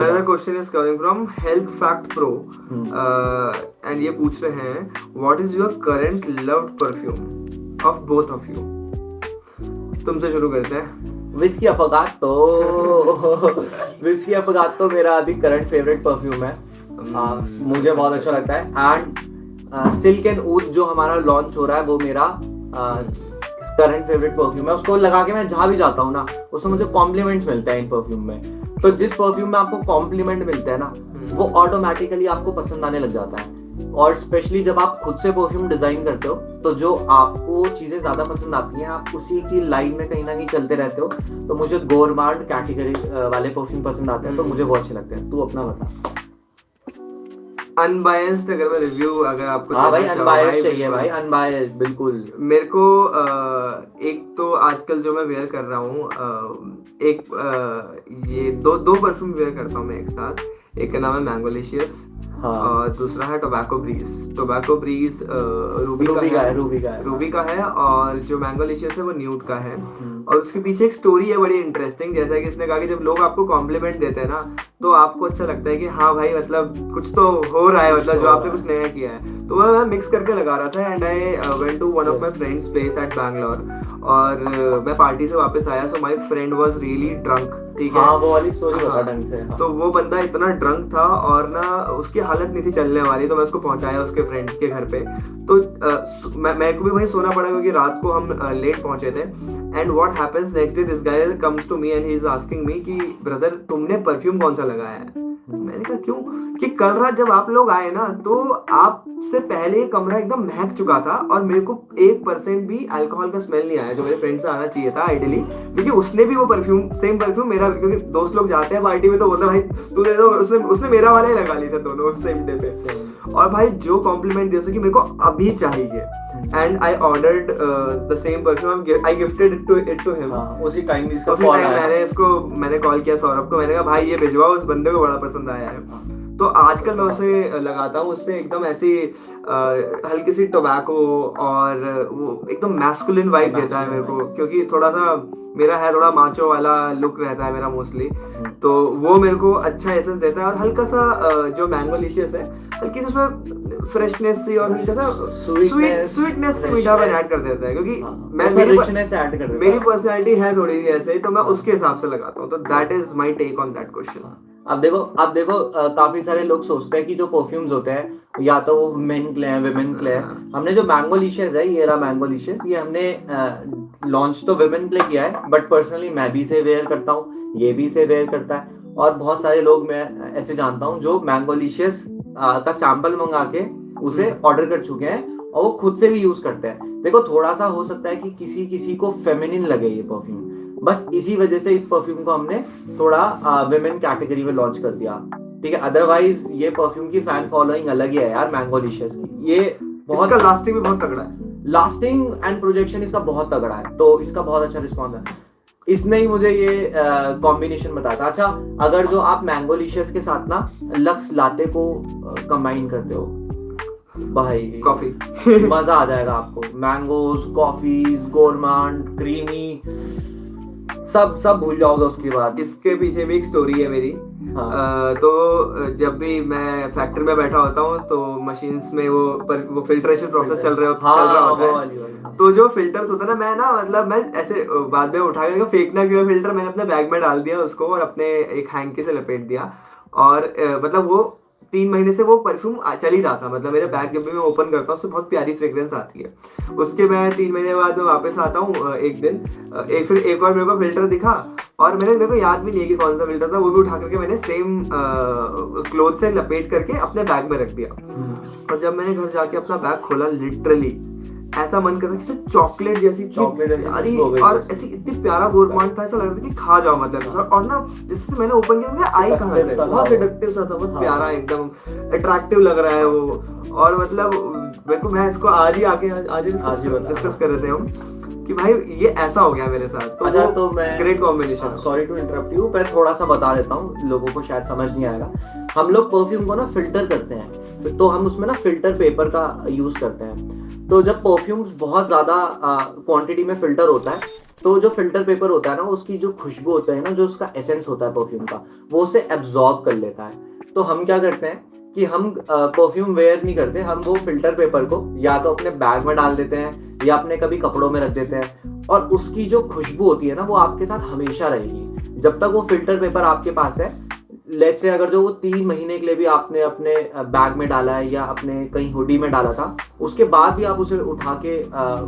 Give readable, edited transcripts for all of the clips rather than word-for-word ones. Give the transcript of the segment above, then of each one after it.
Another question is coming from Health Fact Pro, and ये पूछ रहे हैं what is your current loved perfume of both of you? तुमसे शुरू करते हैं। विस्की अफगातो विस्की अफगातो मेरा अभी करंट फेवरेट परफ्यूम है। मुझे बहुत अच्छा लगता है। एंड सिल्क एंड ऊद जो हमारा लॉन्च हो रहा है वो मेरा करंट फेवरेट परफ्यूम है। उसको लगा के मैं जहाँ भी जाता हूँ ना, उसमें मुझे कॉम्प्लीमेंट्स मिलते हैं इन परफ्यूम में। तो जिस परफ्यूम में आपको कॉम्प्लीमेंट मिलते हैं ना, वो ऑटोमेटिकली आपको पसंद आने लग जाता है। और स्पेशली जब आप खुद से परफ्यूम डिजाइन करते हो, तो जो आपको चीजें ज्यादा पसंद आती हैं, आप उसी की लाइन में कहीं ना कहीं चलते रहते हो। तो मुझे गोरमांड कैटेगरी वाले परफ्यूम पसंद आते हैं, तो मुझे वो अच्छे लगते हैं। तू अपना बता। अनबायस्ड अगर मैं रिव्यू अगर आपको हाँ भाई, अनबायस्ड चाहिए भाई, अनबायस्ड बिल्कुल। मेरे को एक तो आजकल जो मैं वेयर कर रहा हूँ, ये दो परफ्यूम वेयर करता हूँ मैं एक साथ। एक का नाम है मैंगोलिशियस, और दूसरा है tobacco breeze. Tobacco breeze Ruby का है, और जो मैंगोलिशियस है वो न्यूड का है। और उसके पीछे एक स्टोरी है बड़ी इंटरेस्टिंग। जैसा कि इसने कहा कि जब लोग आपको कॉम्प्लीमेंट देते हैं ना, तो आपको अच्छा लगता है कि हाँ भाई, मतलब कुछ तो हो रहा है, मतलब जो आपने कुछ नया किया है। तो मैं मिक्स करके लगा रहा था, and I went to one of my friends place at Bangalore. और मैं पार्टी से वापस आया, so my friend was really drunk. ठीक है, हाँ, वो वाली स्टोरी बता ढंग से। हाँ। तो वो बंदा इतना ड्रंक था और ना उसकी हालत नहीं थी चलने वाली, तो मैं उसको पहुंचाया उसके फ्रेंड के घर पे। तो मैं को भी वहीं सोना पड़ा क्योंकि रात को हम लेट पहुंचे थे। And what happens next day, this guy comes to me and he is asking me कि ब्रदर तुमने परफ्यूम कौन सा लगाया है। मैंने कहा क्यों, कि कल रात जब आप लोग आए ना, तो आपसे पहले ये कमरा एकदम महक चुका था और मेरे को 1% भी अल्कोहल का स्मेल नहीं आया, जो मेरे फ्रेंड से आना चाहिए था आइडियली। क्योंकि उसने भी वो परफ्यूम, सेम परफ्यूम मेरा, क्योंकि दोस्त लोग जाते हैं पार्टी में तो बोलता भाई तू दे दो, उसने मेरा वाला ही लगा लिया था दोनों सेम डे पे। और भाई जो कॉम्प्लीमेंट दिया कि मेरे को अभी चाहिए, and I ordered the same perfume, I gifted it to him. उसी टाइम मैंने कॉल किया सौरभ को, मैंने कहा भाई ये भिजवाओ, उस बंदे को बड़ा पसंद आया है। तो आजकल मैं उसे लगाता हूँ, उससे एकदम ऐसी हल्की सी टोबैको और वो एकदम मैस्कुलिन वाइब देता है मेरे को, क्योंकि थोड़ा सा मेरा है, थोड़ा माचो वाला लुक रहता है मेरा मोस्टली। तो वो मेरे को अच्छा एसेंस देता है। और हल्का सा जो मैंगोलिशियस है, हल्की सी उसमें फ्रेशनेस सी और हल्का सा स्वीटनेस से मीठा ऐड कर देता है, क्योंकि मेरी पर्सनैलिटी है थोड़ी सी ऐसे ही, तो मैं उसके हिसाब से लगाता हूँ। तो that is my take on that question. अब देखो काफी सारे लोग सोचते हैं कि जो परफ्यूम्स होते हैं या तो वो मेन के लिए हैं, विमेन के लिए हैं। हमने जो मैंगोलिशियस है, ये रहा मैंगोलिशियस, ये हमने लॉन्च तो विमेन के लिए किया है, बट पर्सनली मैं भी इसे वेयर करता हूँ, ये भी इसे वेयर करता है। और बहुत सारे लोग मैं ऐसे जानता हूँ जो मैंगोलिशियस का सैंपल मंगा के उसे ऑर्डर कर चुके हैं और वो खुद से भी यूज करते हैं। देखो, थोड़ा सा हो सकता है कि किसी को फेमिनिन लगे ये परफ्यूम, बस इसी वजह से इस परफ्यूम को हमने थोड़ा विमेन कैटेगरी में लॉन्च कर दिया। ठीक है, अदरवाइज ये परफ्यूम की फैन फॉलोइंग अलग ही है यार मैंगोलिशियस की। ये बहुत लास्टिंग भी बहुत तगड़ा है, लास्टिंग एंड प्रोजेक्शन इसका बहुत तगड़ा है, तो इसका बहुत अच्छा रिस्पॉन्स है। इसने ही मुझे ये कॉम्बिनेशन बताया था। अच्छा, अगर जो आप मैंगोलिशियस के साथ ना लक्स लाते को कंबाइन करते हो भाई, कॉफी मजा आ जाएगा आपको। मैंगोज, कॉफीज, गोरमांड, क्रीमी, सब भूल जाओगे उसके बाद। इसके पीछे भी एक स्टोरी है मेरी। हाँ। तो जब भी मैं फैक्ट्री में बैठा होता हूँ, तो मशीन्स में वो फिल्ट्रेशन प्रोसेस चल रहा होता है। तो जो फिल्टर्स होता है ना, मैं ना मतलब मैं ऐसे बाद में उठा के फेंकना क्यों फिल्टर, मैंने अपने बैग में डाल दिया उसको और अपने एक हैंकी से लपेट दिया। और मतलब वो 3 महीने से वो परफ्यूम चल ही रहा था। मतलब मेरे बैग जब भी मैं ओपन करता हूँ उससे बहुत प्यारी फ्रेग्रेंस आती है। उसके मैं 3 महीने बाद मैं वापस आता हूँ एक दिन, एक और मेरे को फिल्टर दिखा, और मेरे को याद भी नहीं है कि कौन सा फिल्टर था। वो भी उठा करके मैंने सेम क्लोथ से लपेट करके अपने बैग में रख दिया। और जब मैंने घर जाके अपना बैग खोला, लिटरली ऐसा मन कर रहा था चॉकलेट जैसी प्यारी, और ऐसी इतनी प्यारा गोरमांड था, ऐसा लग रहा था कि खा जाओ मतलब। और ना जिससे मैंने ओपन किया, आई कहाँ से, बहुत सेडक्टिव सा था, बहुत प्यारा, एकदम अट्रैक्टिव लग रहा है वो। और मतलब मेरे को, मैं इसको आज ही डिस्कस कर रहे थे हम कि भाई ये ऐसा हो गया मेरे साथ। तो अच्छा, तो मैं great combination. Sorry to interrupt you, पर थोड़ा सा बता देता हूँ, लोगों को शायद समझ नहीं आएगा। हम लोग परफ्यूम को ना फिल्टर करते हैं, तो हम उसमें ना फिल्टर पेपर का यूज करते हैं। तो जब परफ्यूम्स बहुत ज्यादा क्वांटिटी में फिल्टर होता है, तो जो फिल्टर पेपर होता है ना, उसकी जो खुशबू होता है ना, जो उसका एसेंस होता है परफ्यूम का, वो उसे एब्जॉर्ब कर लेता है। तो हम क्या करते हैं कि हम परफ्यूम वेयर नहीं करते, हम वो फिल्टर पेपर को या तो अपने बैग में डाल देते हैं या अपने कभी कपड़ों में रख देते हैं, और उसकी जो खुशबू होती है ना, वो आपके साथ हमेशा रहेगी जब तक वो फिल्टर पेपर आपके पास है। लेट्स से अगर जो वो 3 महीने के लिए भी आपने अपने बैग में डाला है या अपने कहीं हुडी में डाला था, उसके बाद भी आप उसे उठा के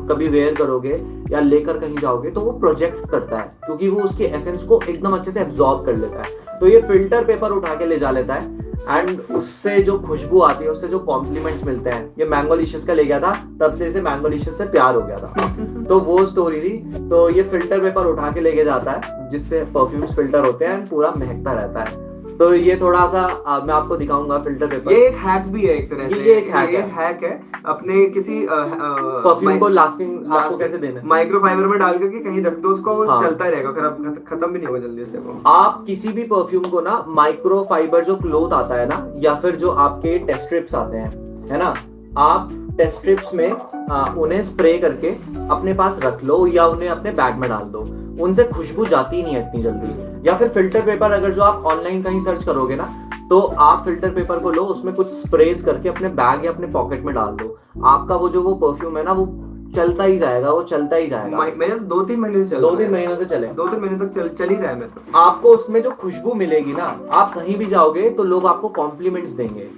कभी वेयर करोगे या लेकर कहीं जाओगे, तो वो प्रोजेक्ट करता है, क्योंकि वो उसके एसेंस को एकदम अच्छे से एब्जॉर्ब कर लेता है। तो ये फिल्टर पेपर उठा के ले जा लेता है, एंड उससे जो खुशबू आती है, उससे जो कॉम्प्लीमेंट्स मिलते हैं, ये मैंगोलिशियस का ले गया था, तब से इसे मैंगोलिशियस से प्यार हो गया था। तो वो स्टोरी थी। तो ये फिल्टर पेपर उठा के लेके जाता है, जिससे परफ्यूम्स फिल्टर होते हैं एंड पूरा महकता रहता है। तो ये थोड़ा सा मैं आपको दिखाऊंगा फिल्टर पेपर। ये एक हैक भी है एक तरह से। ये एक हैक है अपने किसी परफ्यूम को लास्टिंग आपको कैसे देना है। माइक्रोफाइबर में डाल करके कहीं रख दो उसको, वो हाँ। चलता रहेगा, खत्म भी नहीं होगा जल्दी से वो। आप किसी भी परफ्यूम को ना माइक्रोफाइबर जो क्लोथ आता है ना, या फिर जो आपके टेस्ट स्ट्रिप्स आते हैं, है ना, आप टेस्ट स्ट्रिप्स में उन्हें स्प्रे करके अपने पास रख लो या उन्हें अपने बैग में डाल दो, उनसे खुशबू जाती ही नहीं है इतनी जल्दी। या फिर फिल्टर पेपर, अगर जो आप ऑनलाइन कहीं सर्च करोगे ना, तो आप फिल्टर पेपर को लो, उसमें कुछ स्प्रेज करके अपने बैग या अपने पॉकेट में डाल दो, आपका वो जो वो परफ्यूम है ना, वो चलता ही जाएगा, वो चलता ही जाएगा। मैंने 2-3 महीने से 2-3 महीनों से चले 2-3 महीने तक चल ही रहा है। मैं तो आपको उसमें जो खुशबू मिलेगी ना, आप कहीं भी जाओगे तो लोग आपको कॉम्प्लीमेंट्स देंगे।